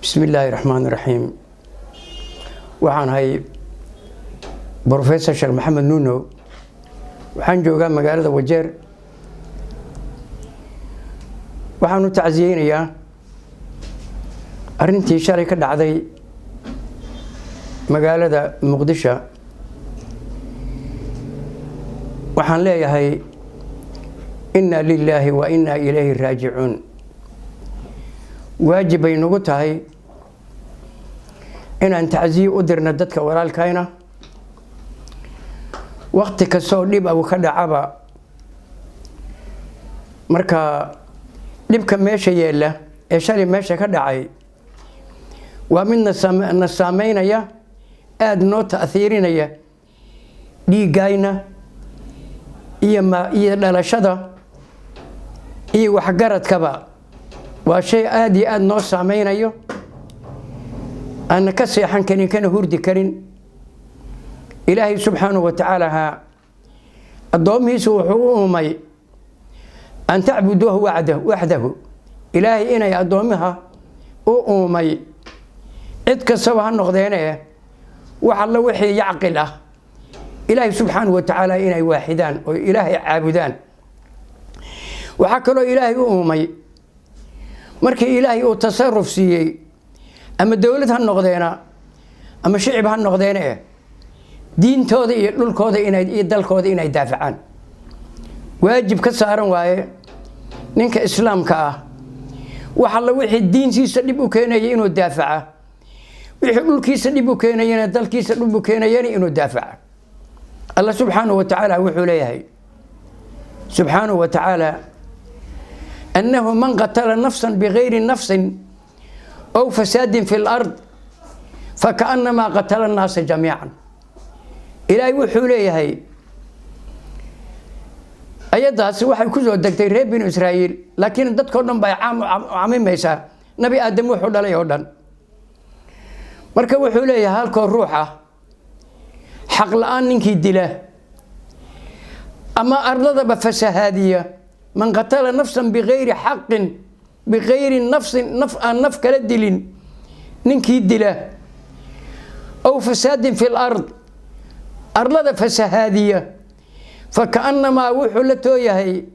بسم الله الرحمن الرحيم. waxaan hay professor Sheikh Maxamed Nunow waxaan joogaa magaalada wajeer waxaan u tacsiyeynayaa arrintii shalay ka dhacday magaalada muqdisho waxaan leeyahay inna lillahi wa inna ilayhi raaji'uun waajib ay nagu tahay inaan tacsiyo u dirno dadka walaalkayna waqti kastoo dhib uu ka dhacaba marka dhibka meesha yeela ee shalay meesha ka dhacay waa mid na saameynaya aad noo ta'thiirinaya dhiigayna iyo dhalashada iyo waxgaradkaba waa shay aad iyo aad noo saameynayo أنا كسي حن كان هردي كرين إلهي سبحانه وتعالى الضوم يسوع حومي أن تعبدوه وحده إلهي إنا يضومها أومي إذ سوى النقدين وحلا وحي يعقله إلهي سبحانه وتعالى إنا واحدان وإلهي عابدان وحكوا إلهي أومي مركي إلهي وتصرف سيئ أما الدولة هالنقدينا أما الشعب هالنقدينا دين توذي يقول كوذي إن يدل كوذي إن يدافعان واجب كسارن واي نينك إسلام كا وحلا وحي الدين سيسلب وكينا ينو دافعه ويقول كيس اللي بكينا يندل كيس اللي بكينا ينو دافع الله سبحانه وتعالى وحوليه سبحانه وتعالى أنه من قتل نفسا بغير نفس أو فساد في الأرض فكأنما قتل الناس جميعا إلهي وحوليه أيضا سواحي كزو الدكتور بن إسرائيل لكن دتكورن باي عامين ميسا نبي آدم وحول عليه ودن marka wuxuu leeyahay halka ruuxa xaq la'aan ninkii dila ama ardada ba fasahaadiya man qatala nafsan bighayri haqqin bighayri naf kala dilin ninkii dila aw fasadin fil ard ardada fasahaadiya فكأنما wuxuu la tooyahay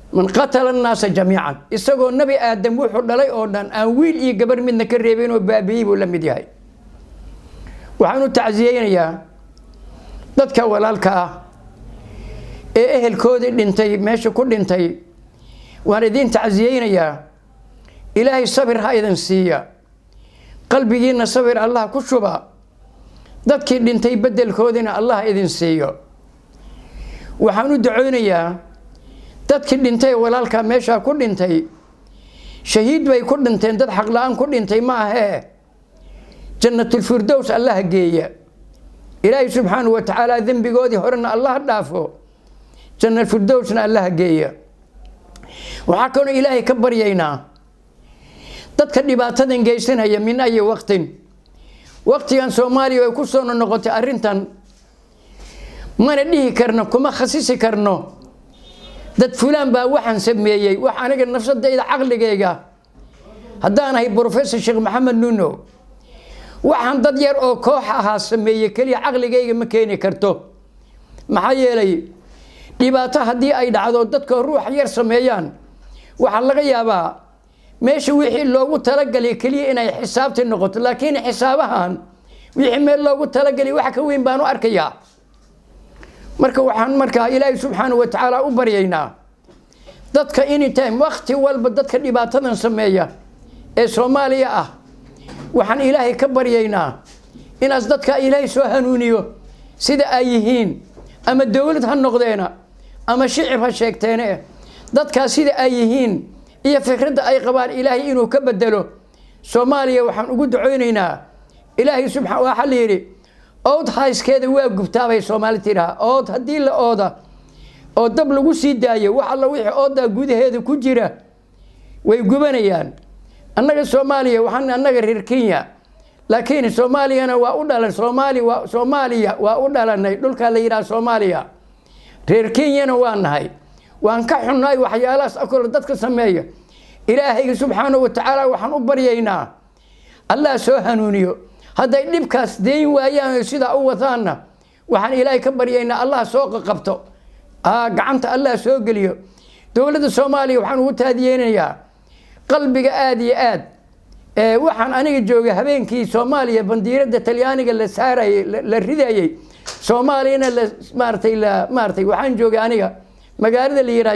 من قتل الناس جميعا isagoo nabi aadam wuxuu dhalay oo dhan aan wiil iyo gabar midna ka reebin oo baabiyi buu la mid yahay waxaan u tacsiyeynayaa dadka walaalka ah ee ehelkoodii dhintay meesha ku dhintay waan idin tacsiyeynayaa ilaahay sabir ha idin siiya qalbigiina sabir allah ku shuba dadkii dhintay bedelkoodina allah idin siiyo waxaan u duceynayaa dadkii dhintay walaalka meesha ku dhintay shahiid bay ku dhinteen dad xaq la'aan ku dhintay ma aha jannatul firdaws allah geeya ilaahay subhanahu wa ta'ala dambigoodii horena allah dhaafo jannatul firdawsna allah geeya waxa kale ilaahay ka baryaynaa dadka dhibaatadan geysanaya min ay waqtigan Soomaaliya ay ku soo noqotay arintan mana dhihi karno kuma khasisi karno dad fulaan baa waxaan sameeyay wax aniga nafsadayda aqligayga haddaan ahay professor Sheikh Maxamed Nunow waxaan dad yar oo koox ah sameeyay kaliya aqligayga ma keeni karto maxaa yeelay dhibaato hadii ay dhacdo dadka ruux yar sameeyaan waxa laga yaabaa meesha wixii loogu talagalay kaliya inay xisaabta noqoto laakiin xisaabahan wixii meel loogu talagalay wax ka weyn baan u arkayaa marka waxaan ilaahay subhanahu wa ta'ala u baryaynaa dadka anytime waqti walba dadka dhibaatadan sameeya ee Soomaaliya ah waxaan ilaahay ka baryaynaa inaas dadka ilaahay soo hanuuniyo sida ay yihiin ama dawlad ha noqdeena ama shicib ha sheegteena dadka sida ay yihiin iyo fikradda ay qabaan ilaahay inuu ka bedelo Soomaaliya waxaan ugu duceynaynaa ilaahay subhanahu wa ta'ala ood hayskeeda waa gubtaabay Soomaali tiraa ood hadii la ooda oo dab lagu sii daayo wax alla wixii ooda gudaheeda ku jira way gubanayaan annaga Soomaaliya waxaan annaga reer Kenya laakiin Soomaaliyana waa u dhalan Soomaaliya waa u dhalanay dhulka la yiraahdo Soomaaliya reer Kenyana waa nahay waan ka xunnaay waxyaalahaas akol dadka sameeya ilaahay subhanahu wa ta'ala waxaan u baryaynaa الله سوهنونيو هذا النبكاس دين وياه سيدا وثانا وحن إلهي كبر إن الله سوق قبته قعنت الله سوق اليو دولة الصومالي وحن وتهديين يا قلبك آدي آد وحن أنا جوجا هبينكي صوماليا بنديرة تلياني اللي سارة للردايي صومالينا اللي مارتي وحن جوجا أنا مقارد اللي يرى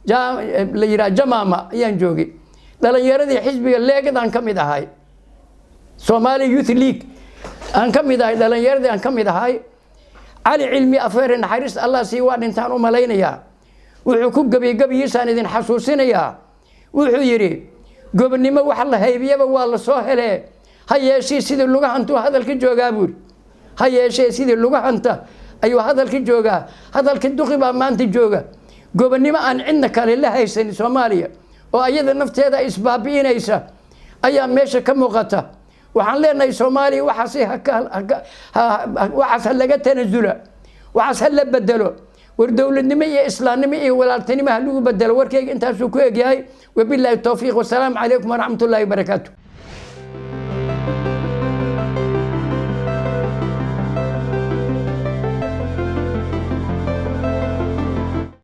اللي يرى جمامة ينجوجي لأن يردي حزبي اللي قد أن كم هاي صومالي يوث ليج أن كم هاي لأن يردي أن كم هاي علي علمي أفير حارس الله سيوان إنسان وملايين يا وحكوك قبي يسان إذن حسوسين يا وحيري قبل ما وحلا هيبيا والله سهله هيا شيء سيد اللغة أنتو هذا الكجوجا بور هيا شيء سيد اللغة أنت أيوة هذا الكجوجا هذا الكدوخي ما أنت جوجا قبل ما أن عندك لله هيسن سوماليا وأيضا نفت هذا إسبابين إيسا أيام ماشى كم وقتها وحن لنا سومالي وحسيها وحسها لقت تنزله وحسها بدله والدولة النمية إسلام نمية ولا تنمية هلو بدل وركيك أنت سوكوك جاي وبالله التوفيق والسلام عليكم ورحمة الله وبركاته.